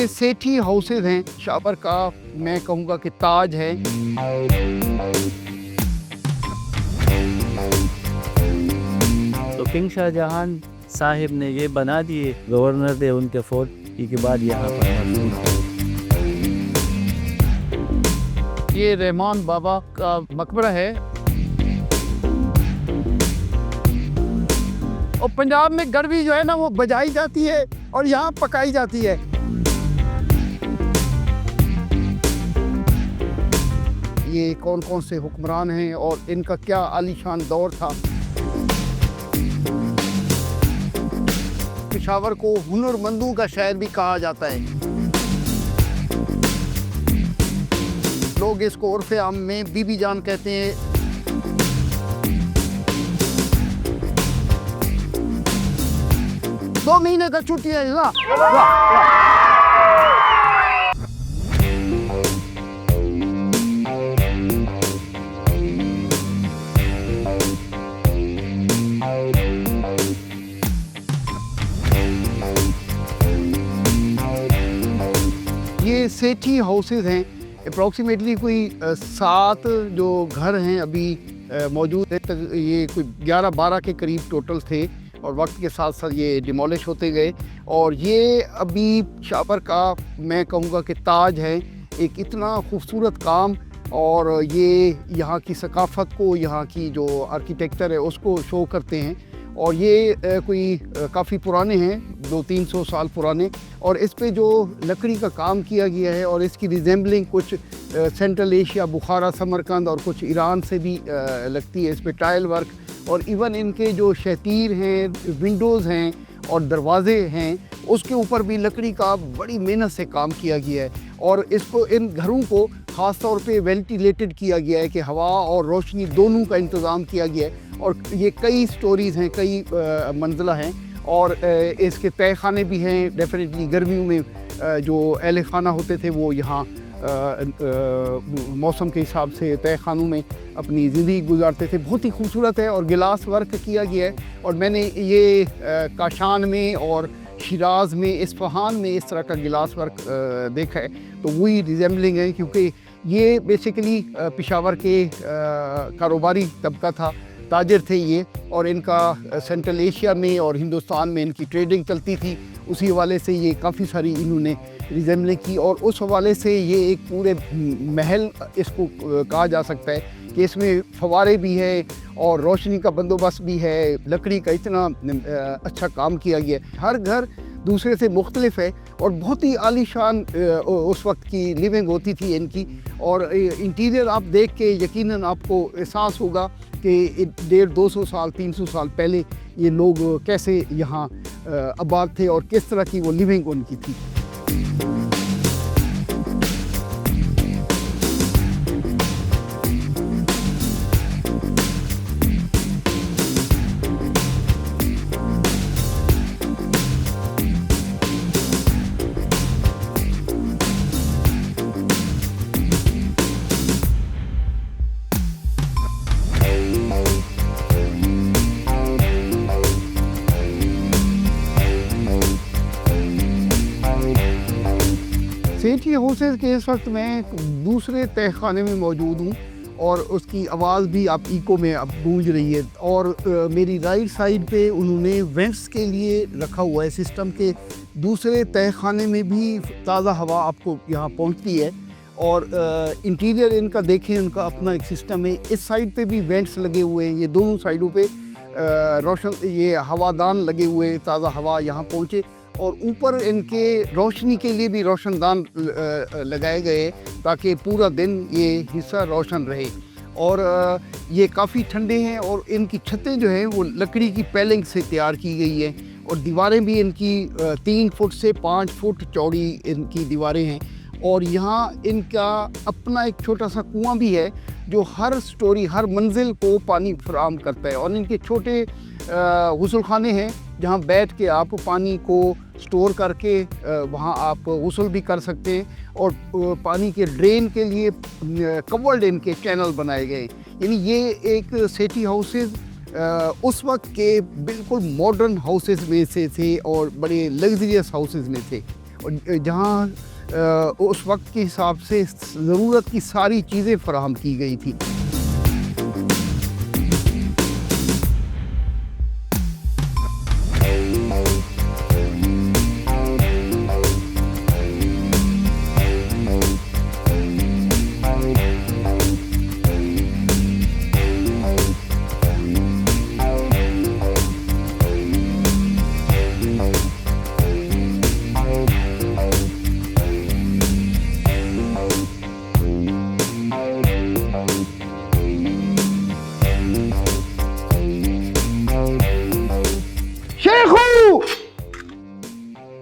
सेठी houses हैं, शाबर का मैं कहूँगा कि ताज है। तो किंग शाहजहां साहिब ने ये बना दिए, गवर्नर थे उनके फोर्ट के बाद यहाँ पर ये रहमान बाबा का मकबरा है। और पंजाब में गरबी जो है ना वो बजाई जाती है और यहाँ पकाई जाती है। ये कौन कौन से हुक्मरान हैं और इनका क्या आलीशान दौर था। पेशावर को हुनरमंदों का शहर भी कहा जाता है। लोग इसको उर्फ़े आम में बीबी जान कहते हैं। दो महीने का छुट्टी है ना। ये सेठी हाउसेज हैं। अप्रॉक्सीमेटली कोई 7 जो घर हैं अभी मौजूद हैं। ये कोई 11-12 के करीब टोटल थे और वक्त के साथ साथ ये डिमोलिश होते गए। और ये अभी शाबर का मैं कहूँगा कि ताज है। एक इतना खूबसूरत काम, और ये यहाँ की सकाफ़त को, यहाँ की जो आर्किटेक्चर है उसको शो करते हैं। और ये कोई काफ़ी पुराने हैं, 200-300 साल पुराने। और इस पे जो लकड़ी का काम किया गया है और इसकी रिजेंबलिंग कुछ सेंट्रल एशिया, बुखारा, समरकंद और कुछ ईरान से भी लगती है। इस पे टाइल वर्क और इवन इनके जो शतीर हैं, विंडोज़ हैं और दरवाजे हैं, उसके ऊपर भी लकड़ी का बड़ी मेहनत से काम किया गया है। और इसको, इन घरों को ख़ास तौर पे वेंटिलेटेड किया गया है कि हवा और रोशनी दोनों का इंतज़ाम किया गया है। और ये कई स्टोरीज़ हैं, कई मंजिला हैं। और इसके तहखाने भी हैं। डेफिनेटली गर्मियों में जो अहले खाना होते थे वो यहाँ मौसम के हिसाब से तहखानों में अपनी ज़िंदगी गुजारते थे। बहुत ही खूबसूरत है और गिलास वर्क किया गया है। और मैंने ये काशान में और शिराज में, इस्फहान में इस तरह का गिलास वर्क देखा है। तो वही रिजेंबलिंग है, क्योंकि ये बेसिकली पेशावर के कारोबारी तबका था, ताजिर थे ये। और इनका सेंट्रल एशिया में और हिंदुस्तान में इनकी ट्रेडिंग चलती थी। उसी हवाले से ये काफ़ी सारी इन्होंने रिजेंबलिंग की। और उस हवाले से ये एक पूरे महल इसको कहा जा सकता है कि इसमें फव्वारे भी है और रोशनी का बंदोबस्त भी है। लकड़ी का इतना अच्छा काम किया गया है। हर घर दूसरे से मुख्तलिफ है और बहुत ही आलीशान उस वक्त की लिविंग होती थी इनकी। और इंटीरियर आप देख के यकीनन आपको एहसास होगा कि 150-200 साल, 300 साल पहले ये लोग कैसे यहाँ आबाद थे और किस तरह की वो लिविंग उनकी थी। सेठी हाउसेज के इस वक्त मैं दूसरे तहखाने में मौजूद हूँ और उसकी आवाज़ भी आप इको में अब गूंज रही है। और मेरी राइट साइड पे उन्होंने वेंट्स के लिए रखा हुआ है सिस्टम के। दूसरे तहखाने में भी ताज़ा हवा आपको यहाँ पहुँचती है। और इंटीरियर इनका देखें, उनका अपना एक सिस्टम है। इस साइड पे भी वेंट्स लगे हुए हैं, ये दोनों साइडों पे रोशन, ये हवादान लगे हुए, ताज़ा हवा यहाँ पहुँचे। और ऊपर इनके रोशनी के लिए भी रोशनदान लगाए गए ताकि पूरा दिन ये हिस्सा रोशन रहे। और ये काफ़ी ठंडे हैं और इनकी छतें जो हैं वो लकड़ी की पैलिंग से तैयार की गई है। और दीवारें भी इनकी 3 फुट से 5 फुट चौड़ी इनकी दीवारें हैं। और यहाँ इनका अपना एक छोटा सा कुआं भी है जो हर स्टोरी, हर मंजिल को पानी फराहम करता है। और इनके छोटे गुस्ल खाने हैं जहाँ बैठ के आप पानी को स्टोर करके वहाँ आप गुस्ल भी कर सकते हैं। और पानी के ड्रेन के लिए कवर्ड इनके चैनल बनाए गए। यानी ये एक सेठी हाउसेज उस वक्त के बिल्कुल मॉडर्न हाउसेज में से थे और बड़े लग्जरियस हाउसेज में थे। और जहाँ उस वक्त के हिसाब से ज़रूरत की सारी चीज़ें फराहम की गई थी।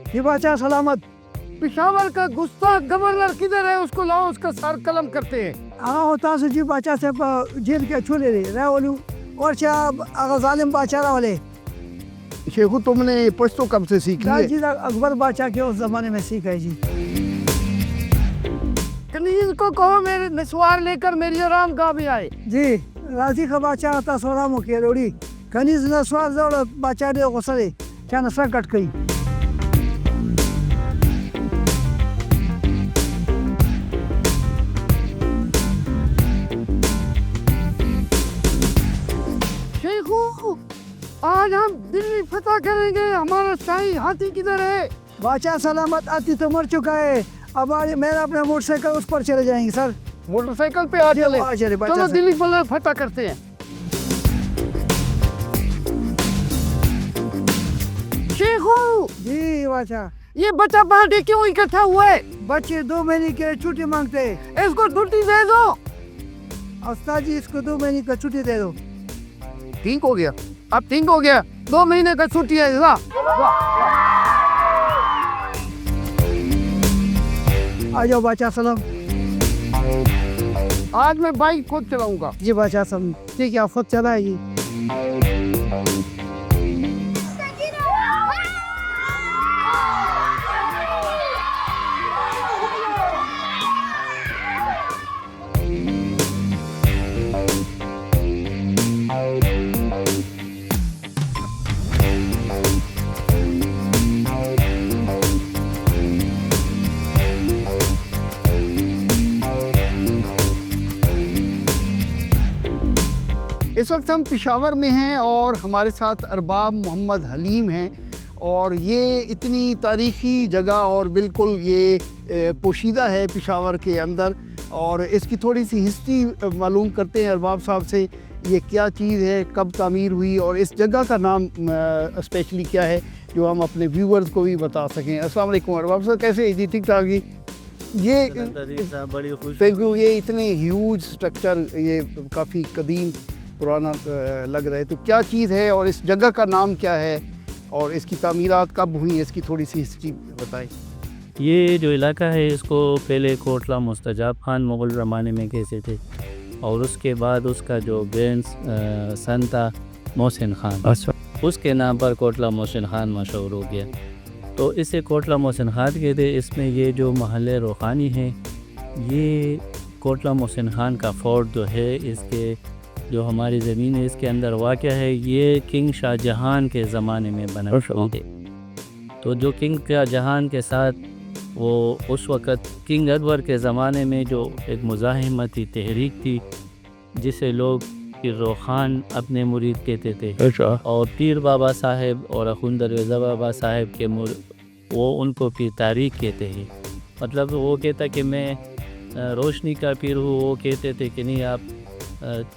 ये बादशाह सलामत। पिशावर का गुस्सा गवर्नर किधर है, उसको लाओ, उसका सर कलम करते हैं। हाँ होता से जी बादशाह से जेल के छोले रहे वालू और चाह जालिम बादशाह वाले। शेखू तुमने पश्तो कब से सीख ली? जी अकबर बादशाह के उस जमाने में सीखा है जी। कनीज को कहो मेरे नसवार लेकर मेरी आराम गाह भी आए। जी राजी का बादशाह था सोरा मुखिया रोड़ी कनीज नसवार जोड़ बादशाह ने गुस्से क्या नसरा कट गई। आज हम दिल्ली फतह करेंगे, हमारा शाही हाथी किधर है? बादशाह सलामत हाथी तो मर चुका है, अब मेरा अपना मोटरसाइकिल उस पर चले जाएंगे सर। मोटरसाइकिल पे आ चले, चलो दिल्ली फतह करते हैं। शेखू जी बादशाह, ये बच्चा पार्टी क्यों इकट्ठा हुआ है? बच्चे 2 महीने की छुट्टी मांगते हैं। इसको छुट्टी दे दो। उस्ताद जी इसको 2 महीने का छुट्टी दे दो। ठीक हो गया, अब ठीक हो गया, 2 महीने का छुट्टी है। आ जाओ बादशाह सलाम। आज मैं बाइक खुद चलाऊंगा। जी बादशाह सलाम, ठीक है आप खुद चलाइए। इस वक्त हम पेशावर में हैं और हमारे साथ अरबाब मोहम्मद हलीम हैं और ये इतनी तारीख़ी जगह और बिल्कुल ये पोशीदा है पेशावर के अंदर और इसकी थोड़ी सी हिस्ट्री मालूम करते हैं अरबाब साहब से। ये क्या चीज़ है, कब तामीर हुई और इस जगह का नाम स्पेशली क्या है जो हम अपने व्यूअर्स को भी बता सकें। अस्सलाम वालेकुम अरबाब साहब, कैसे जी? ठीक ठाक जी। ये बड़ी खुश। Thank you. ये इतने ह्यूज स्ट्रक्चर, ये काफ़ी कदीम पुराना लग रहा है, तो क्या चीज़ है और इस जगह का नाम क्या है और इसकी तामीरात कब हुई, इसकी थोड़ी सी हिस्ट्री बताएं। ये जो इलाका है इसको पहले कोटला मुस्तजाब खान मुग़ल ज़माने में कहते थे और उसके बाद उसका जो ग्रैंड सन था मोहसिन खान, उसके नाम पर कोटला मोहसिन खान मशहूर हो गया, तो इसे कोटला मोहसिन खान कहते। इसमें ये जो महल रूहानी है, ये कोटला मोहसिन खान का फोर्ट जो है, इसके जो हमारी ज़मीन है इसके अंदर वाक़या है, ये किंग शाहजहां के ज़माने में बना थे। तो जो किंग शाहजहां के साथ वो उस वक़्त किंग अकबर के ज़माने में जो एक मुज़ाहिमती तहरीक थी जिसे लोग पीर खान अपने मुरीद कहते थे और पीर बाबा साहब और अखुंदर रज़ा बाबा साहब के वो उनको पीर तारीख कहते हैं। मतलब वो कहता कि मैं रोशनी का पीर हूँ, वो कहते थे कि नहीं आप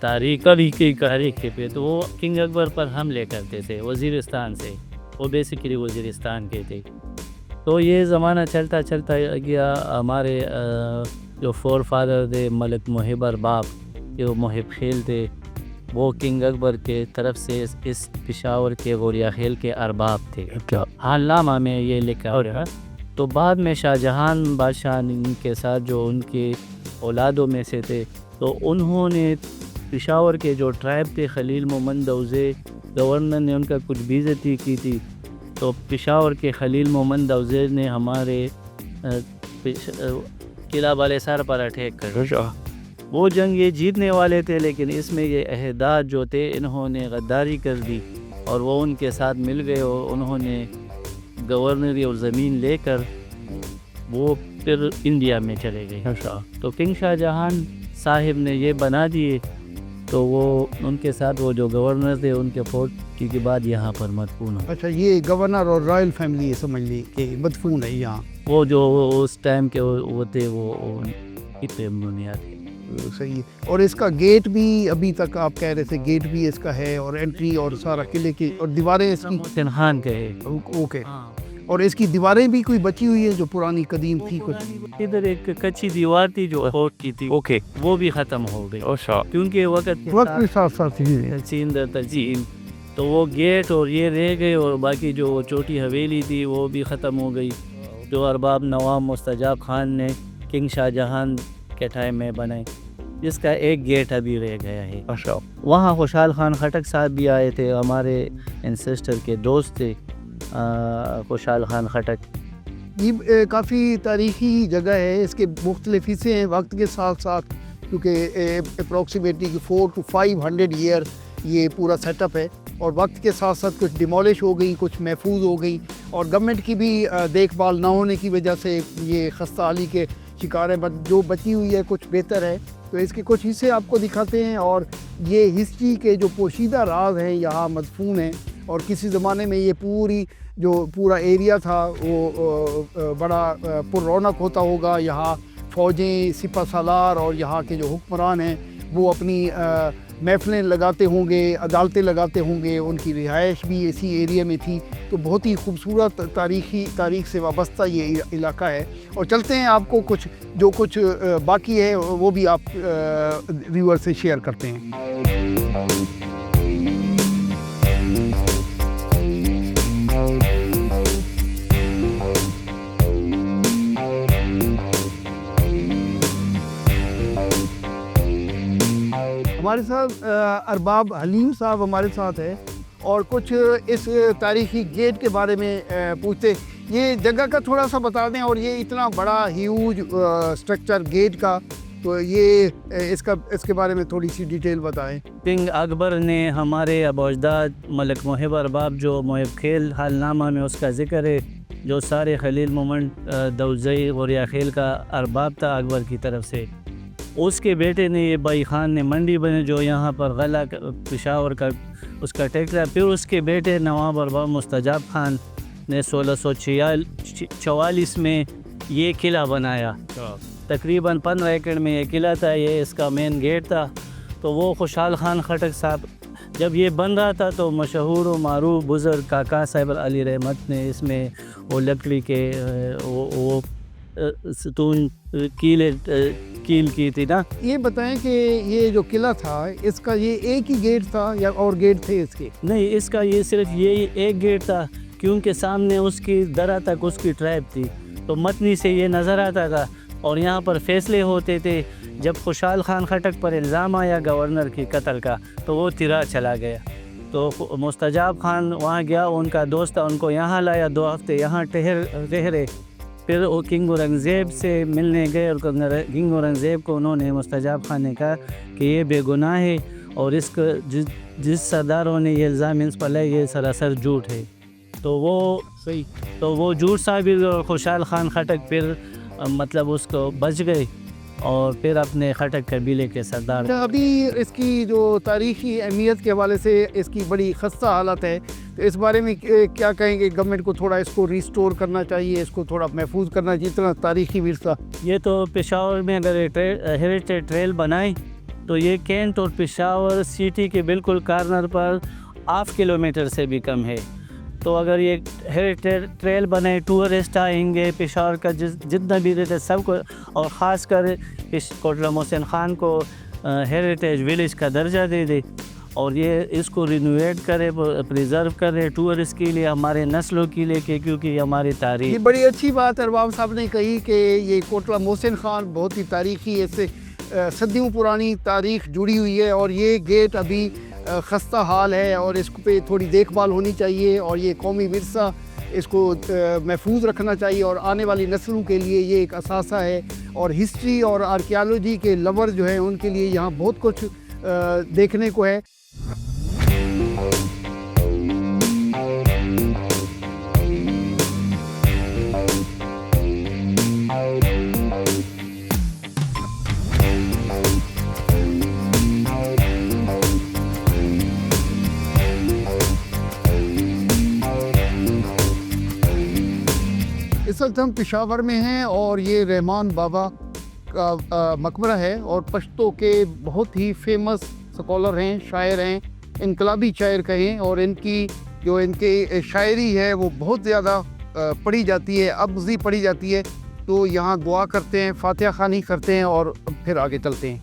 तारीख़ी पे। तो वो किंग अकबर पर हमले करते थे वज़ीरिस्तान से, वो बेसिकली वज़ीरिस्तान के थे। तो ये ज़माना चलता चलता गया। हमारे जो फोर फादर थे मलिक मुहिब अरबाब, जो मुहिब खेल थे, वो किंग अकबर के तरफ से इस पेशावर के गोरिया खेल के अरबाब थे। हालनामा में ये लिखा हो रहा। तो बाद में शाहजहां बादशाह के साथ जो उनके औलादों में से थे, तो उन्होंने पेशावर के जो ट्राइब थे खलील मोहम्मद दौज़े, गवर्नर ने उनका कुछ बेइज्जती की थी, तो पेशावर के खलील मोहम्मद दौज़े ने हमारे किला वाले सर पर अटैक कर। वो जंग ये जीतने वाले थे, लेकिन इसमें ये अहदाद जो थे इन्होंने गद्दारी कर दी और वो उनके साथ मिल गए और उन्होंने गवर्नरी और ज़मीन लेकर वो फिर इंडिया में चले गए। अच्छा। तो किंग शाहजहां साहिब ने ये बना दिए, तो वो उनके साथ वो जो गवर्नर थे उनके फोर्ट के बाद यहाँ पर मदफून हो। अच्छा, ये गवर्नर और रॉयल फैमिली समझ ली कि मदफून है यहाँ। वो जो उस टाइम के वो थे वो इतने बुनियाद थे। सही है। और इसका गेट भी अभी तक आप कह रहे थे, गेट भी इसका है और एंट्री और सारा किले की और दीवारें इसकी। मोहसिन खान के है। ओके। और इसकी दीवारें भी कोई बची हुई है जो पुरानी कदीम थी कुछ? इधर एक कच्ची दीवार थी जो फोर्ट की थी, ओके, वो भी ख़त्म हो गई। अच्छा, क्योंकि वक्त के साथ साथ ही तजीम, तो वो गेट और ये रह गए, और बाकी जो छोटी हवेली थी वो भी ख़त्म हो गई, जो अरबाब नवाब मुस्तजाब खान ने किंग शाहजहां के टाइम में बनाई, जिसका एक गेट अभी रह गया है। अच्छा, वहाँ खुशहाल खान खटक साहब भी आए थे, हमारे एंसेस्टर के दोस्त थे खुशहाल खान खटक। ये काफ़ी तारीख़ी जगह है, इसके मुख्तलिफ हिस्से हैं वक्त के साथ साथ, क्योंकि अप्रॉक्सीमेटली 400 to 500 ईयर ये पूरा सेटअप है, और वक्त के साथ साथ कुछ डिमोलिश हो गई, कुछ महफूज हो गई, और गवर्नमेंट की भी देखभाल ना होने की वजह से ये खस्ता हाली के शिकार है। बट जो बची हुई है कुछ बेहतर है, तो इसके कुछ हिस्से आपको दिखाते हैं, और ये हिस्ट्री के जो पोशीदा राज हैं यहाँ मदफून हैं। और किसी ज़माने में ये पूरा एरिया था वो बड़ा पुररौनक होता होगा। यहाँ फ़ौजें, सिपह सालार और यहाँ के जो हुक्मरान हैं वो अपनी महफ़िलें लगाते होंगे, अदालतें लगाते होंगे, उनकी रिहाइश भी इसी एरिया में थी। तो बहुत ही खूबसूरत तारीख़ से वाबस्ता ये इलाका है। और चलते हैं, आपको जो कुछ बाकी है वो भी आप व्यूअर से शेयर करते हैं। हमारे साथ अरबाब हलीम साहब हमारे साथ है, और कुछ इस तारीख़ी गेट के बारे में पूछते। ये जगह का थोड़ा सा बता दें, और ये इतना बड़ा ह्यूज स्ट्रक्चर गेट का, तो ये इसके बारे में थोड़ी सी डिटेल बताएं। किंग अकबर ने हमारे अबोजदाद मलिक मुहिब अरबाब, जो मुहिब खेल हालनामा में उसका ज़िक्र है, जो सारे खलील मोमेंट दौज़ई और खेल का अरबाब था अकबर की तरफ से, उसके बेटे ने ये बाई ख़ान ने मंडी बने जो यहाँ पर गला पेशावर का उसका टेकरा। फिर उसके बेटे नवाब अरबाब मुस्तजाब खान ने 1644 में ये किला बनाया। तकरीबन 15 एकड़ में ये किला था, ये इसका मेन गेट था। तो वो खुशहाल खान खटक साहब जब ये बन रहा था, तो मशहूर व मारूफ बुज़ुर्ग काका साहिब अली रहमत ने इसमें वो लकड़ी के वो सतून कील की थी ना। ये बताएं कि ये जो किला था, इसका ये एक ही गेट था या और गेट थे इसके? नहीं, इसका ये सिर्फ ये एक गेट था, क्योंकि सामने उसकी दरा तक उसकी ट्रैब थी, तो मतनी से ये नज़र आता था, और यहाँ पर फैसले होते थे। जब खुशहाल खान खटक पर इल्ज़ाम आया गवर्नर की कत्ल का, तो वो तिरा चला गया। तो मुस्तजाब खान वहाँ गया, उनका दोस्त था, उनको यहाँ लाया, 2 हफ्ते यहाँ ठहरे। फिर वो किंग औरंगज़ेब से मिलने गए, और किंग औरंगज़ेब को उन्होंने मुस्तजाब खान ने कहा कि ये बेगुनाह है, और इसको जिस सरदारों ने ये इल्ज़ाम इस पर लाया, ये सरासर झूठ है। तो वो झूठ साबित, और खुशहाल खान खटक फिर मतलब उसको बच गए, और फिर अपने खटक कबीले के सरदार। अभी इसकी जो तारीख़ी अहमियत के हवाले से इसकी बड़ी खस्ता हालत है, तो इस बारे में क्या कहेंगे? गवर्नमेंट को थोड़ा इसको रिस्टोर करना चाहिए, इसको थोड़ा महफूज करना चाहिए, इतना तारीख़ी विरसा। ये तो पेशावर में अगर हेरिटेज ट्रेल बनाए, तो ये कैंट और पेशावर सिटी के बिल्कुल कॉर्नर पर 1/2 किलोमीटर से भी कम है। तो अगर ये हेरिटेज ट्रेल बने, टूरिस्ट आएंगे, पेशावर का जितना भी रहते सबको, और ख़ास कर कोटला मोहसिन ख़ान को हेरिटेज विलेज का दर्जा दे दे, और ये इसको रिनोवेट करे, प्रिजर्व करे टूरिस्ट के लिए, हमारे नस्लों के लिए, क्योंकि हमारी तारीख़। ये बड़ी अच्छी बात अरबाब साहब ने कही कि ये कोटला मोहसिन ख़ान बहुत ही तारीख़ी, इससे सदियों पुरानी तारीख़ जुड़ी हुई है, और ये गेट अभी खस्ता हाल है, और इस पे थोड़ी देखभाल होनी चाहिए, और ये कौमी विरसा इसको महफूज रखना चाहिए, और आने वाली नस्लों के लिए ये एक असासा है। और हिस्ट्री और आर्कियोलॉजी के लवर जो हैं उनके लिए यहाँ बहुत कुछ देखने को है। इस वक्त हम पेशावर में हैं और ये रहमान बाबा का मकबरा है और पश्तो के बहुत ही फेमस स्कॉलर हैं, शायर हैं, इनकलाबी शायर कहें, और इनकी शायरी है वो बहुत ज़्यादा पढ़ी जाती है, अब्ज़ी पढ़ी जाती है। तो यहाँ दुआ करते हैं, फातिहा ख़वानी करते हैं और फिर आगे चलते हैं।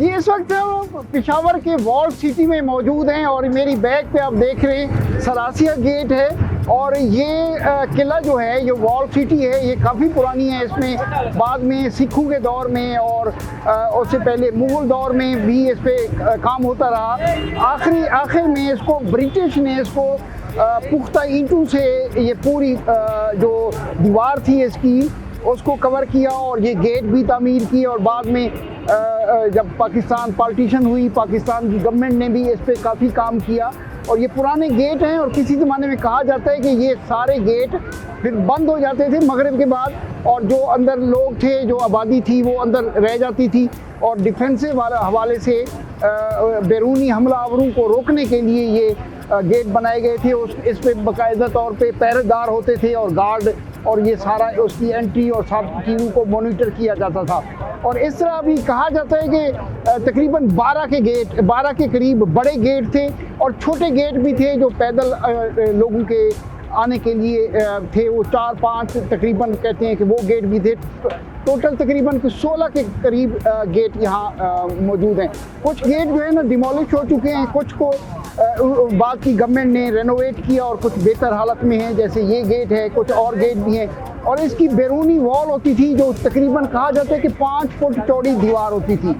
ये इस वक्त हम पेशावर के वॉल सिटी में मौजूद हैं और मेरी बैक पे आप देख रहे हैं सरासिया गेट है। और ये किला जो है, ये वॉल सिटी है, ये काफ़ी पुरानी है। इसमें बाद में सिखों के दौर में और उससे पहले मुग़ल दौर में भी इस पर काम होता रहा। आखिर में इसको ब्रिटिश ने इसको पुख्ता ईंटों से ये पूरी जो दीवार थी इसकी उसको कवर किया और ये गेट भी तामीर की। और बाद में जब पाकिस्तान पार्टीशन हुई, पाकिस्तान की गवर्नमेंट ने भी इस पर काफ़ी काम किया। और ये पुराने गेट हैं और किसी ज़माने में कहा जाता है कि ये सारे गेट फिर बंद हो जाते थे मगरिब के बाद, और जो अंदर लोग थे, जो आबादी थी, वो अंदर रह जाती थी। और डिफेंसिव वाले हवाले से बैरूनी हमलावरों को रोकने के लिए ये गेट बनाए गए थे। इस पे बाकायदा तौर पे पहरेदार होते थे और गार्ड, और ये सारा उसकी एंट्री और सब चीज़ों को मॉनिटर किया जाता था। और इस तरह भी कहा जाता है कि तकरीबन 12 के करीब बड़े गेट थे और छोटे गेट भी थे जो पैदल लोगों के आने के लिए थे। वो 4-5 तकरीबन कहते हैं कि वो गेट भी थे। टोटल तकरीबन 16 के करीब गेट यहाँ मौजूद हैं। कुछ गेट जो है ना डिमोलिश हो चुके हैं, कुछ को बाद की गवर्नमेंट ने रेनोवेट किया और कुछ बेहतर हालत में हैं, जैसे ये गेट है, कुछ और गेट भी हैं। और इसकी बैरूनी वॉल होती थी जो तकरीबन कहा जाता है कि 5 फुट चौड़ी दीवार होती थी,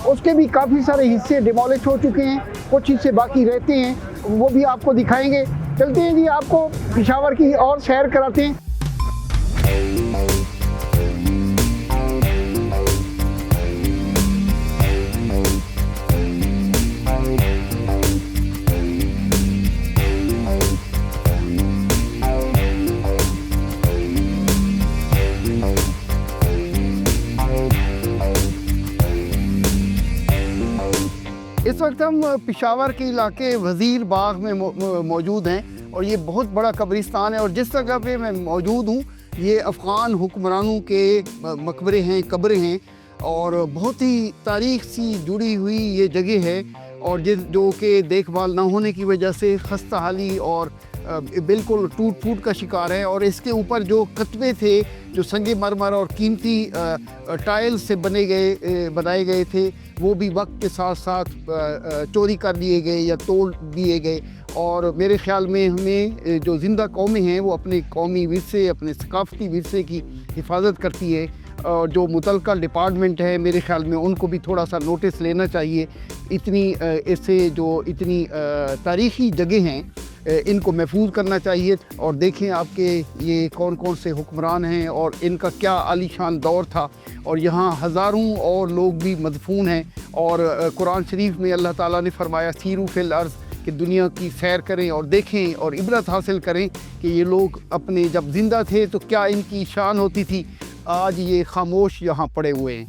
उसके भी काफ़ी सारे हिस्से डिमोलिश हो चुके हैं, कुछ हिस्से बाकी रहते हैं, वो भी आपको दिखाएंगे। चलते हैं जी, आपको पेशावर की और सैर कराते हैं। इस वक्त हम पेशावर के इलाके वज़ीर बाग में मौजूद हैं और ये बहुत बड़ा कब्रिस्तान है। और जिस जगह पे मैं मौजूद हूँ ये अफ़गान हुक्मरानों के मकबरे हैं, कब्रें हैं, और बहुत ही तारीख़ सी जुड़ी हुई ये जगह है। और जो कि देखभाल ना होने की वजह से खस्ता हाली और बिल्कुल टूट फूट का शिकार है। और इसके ऊपर जो कतबे थे जो संगे मरमर और कीमती टाइल से बनाए गए थे, वो भी वक्त के साथ साथ चोरी कर लिए गए या तोड़ दिए गए। और मेरे ख़्याल में हमें जो ज़िंदा कौमें हैं वो अपने कौमी विरसे, अपने सकाफ़ती विरसे की हिफाजत करती है। और जो मुतल्लिका डिपार्टमेंट है मेरे ख़्याल में उनको भी थोड़ा सा नोटिस लेना चाहिए। इतनी तारीख़ी जगह हैं, इनको महफूज करना चाहिए। और देखें आपके ये कौन कौन से हुक्मरान हैं और इनका क्या आलीशान दौर था। और यहाँ हज़ारों और लोग भी मदफून हैं। और कुरान शरीफ में अल्लाह ताला ने फरमाया सीरू फिल अर्ज़, कि दुनिया की सैर करें और देखें और इबरत हासिल करें कि ये लोग अपने जब ज़िंदा थे तो क्या इनकी शान होती थी। आज ये खामोश यहाँ पड़े हुए हैं।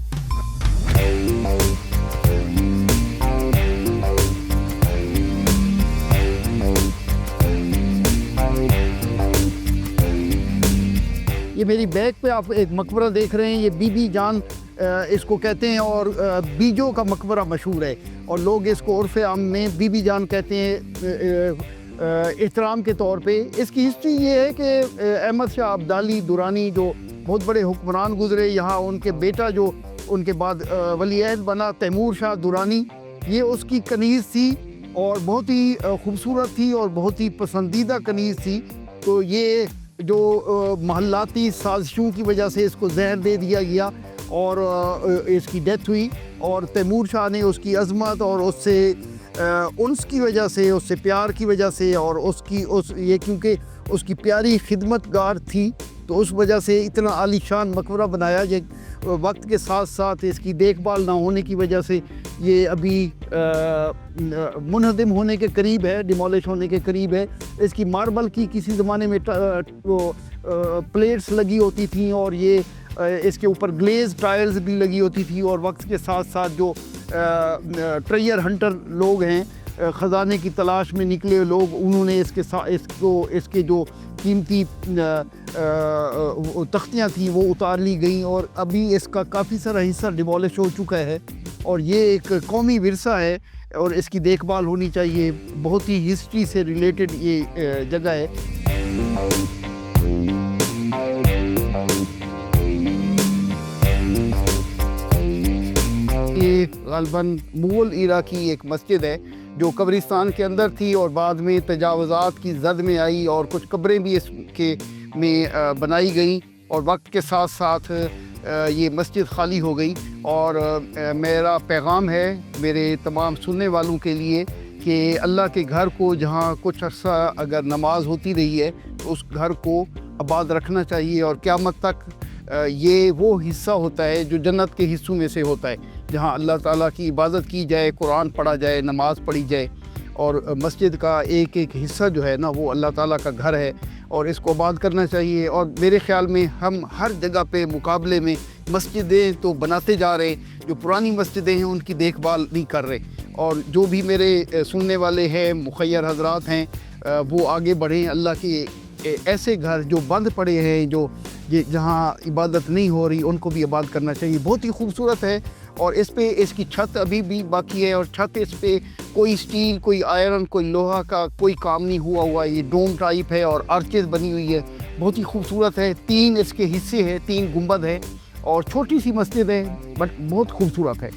ये मेरी बैक पे आप एक मकबरा देख रहे हैं, ये बीबी जान इसको कहते हैं और बीजों का मकबरा मशहूर है और लोग इसको उर्फ़ आम में बीबी जान कहते हैं एहतराम के तौर पे। इसकी हिस्ट्री ये है कि अहमद शाह अब्दाली दुरानी जो बहुत बड़े हुक्मरान गुज़रे यहाँ, उनके बेटा जो उनके बाद वली अहद बना तैमूर शाह दुरानी, ये उसकी कनीज़ थी और बहुत ही खूबसूरत थी और बहुत ही पसंदीदा कनीज़ थी। तो ये जो महल्लाती साजिशों की वजह से इसको जहर दे दिया गया और इसकी डेथ हुई। और तैमूर शाह ने उसकी अज़मत और उससे उन्स की वजह से, उससे प्यार की वजह से और क्योंकि उसकी प्यारी खिदमतगार थी तो उस वजह से इतना आलीशान मकबरा बनाया ये वक्त के साथ साथ इसकी देखभाल ना होने की वजह से ये अभी मुनहदम होने के करीब है, डिमोलिश होने के करीब है। इसकी मार्बल की किसी ज़माने में प्लेट्स लगी होती थी और ये इसके ऊपर ग्लेज टाइल्स भी लगी होती थी, और वक्त के साथ साथ जो ट्रेजर हंटर लोग हैं, ख़जाने की तलाश में निकले लोग, उन्होंने इसके जो कीमती तख्तियाँ थी वो उतार ली गई, और अभी इसका काफ़ी सारा हिस्सा डिमोलिश हो चुका है। और ये एक कौमी विरसा है और इसकी देखभाल होनी चाहिए। बहुत ही हिस्ट्री से रिलेटेड ये जगह है। ये ग़ालिबन मुग़ल इरा की एक मस्जिद है जो कब्रिस्तान के अंदर थी और बाद में तजावुज़ात की जद में आई और कुछ कब्रें भी इसके में बनाई गई, और वक्त के साथ साथ ये मस्जिद खाली हो गई। और मेरा पैगाम है मेरे तमाम सुनने वालों के लिए कि अल्लाह के घर को जहाँ कुछ अर्सा अगर नमाज होती रही है तो उस घर को आबाद रखना चाहिए, और क़यामत तक ये वो हिस्सा होता है जो जन्नत के हिस्सों में से होता है, जहाँ अल्लाह ताला की इबादत की जाए, कुरान पढ़ा जाए, नमाज़ पढ़ी जाए। और मस्जिद का एक एक हिस्सा जो है ना वो अल्लाह ताला का घर है और इसको आबाद करना चाहिए। और मेरे ख़्याल में हम हर जगह पे मुकाबले में मस्जिदें तो बनाते जा रहे, जो पुरानी मस्जिदें हैं उनकी देखभाल नहीं कर रहे। और जो भी मेरे सुनने वाले हैं मुखय्यर हजरात हैं, वो आगे बढ़ें। अल्लाह के ऐसे घर जो बंद पड़े हैं, जो जहाँ इबादत नहीं हो रही, उनको भी आबाद करना चाहिए। बहुत ही खूबसूरत है, और इस पे इसकी छत अभी भी बाकी है, और छत इस पे कोई स्टील, कोई आयरन, कोई लोहा का कोई काम नहीं हुआ। ये डोम टाइप है और आर्चेस बनी हुई है, बहुत ही खूबसूरत है। 3 इसके हिस्से हैं, 3 गुंबद है, और छोटी सी मस्जिद है बट बहुत खूबसूरत है।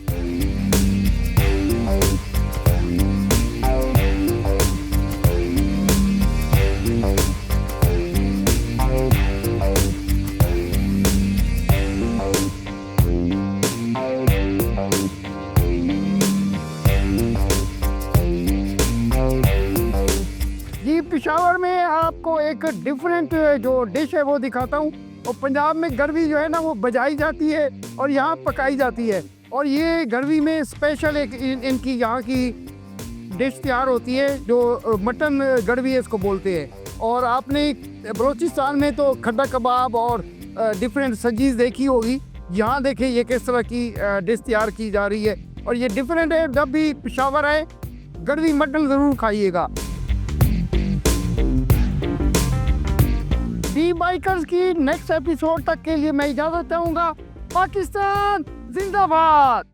पेशावर में आपको एक डिफरेंट जो डिश है वो दिखाता हूँ। और पंजाब में गरवी जो है ना वो बजाई जाती है और यहाँ पकाई जाती है, और ये गरवी में स्पेशल एक इनकी यहाँ की डिश तैयार होती है जो मटन गरवी इसको बोलते हैं। और आपने बलूचिस्तान में तो खड्डा कबाब और डिफरेंट सब्जीज देखी होगी, यहाँ देखिए ये किस तरह की डिश तैयार की जा रही है, और ये डिफरेंट है। जब भी पेशावर आए गरवी मटन ज़रूर खाइएगा। दी बाइकर्स की नेक्स्ट एपिसोड तक के लिए मैं इजाज़त चाहूँगा। पाकिस्तान जिंदाबाद।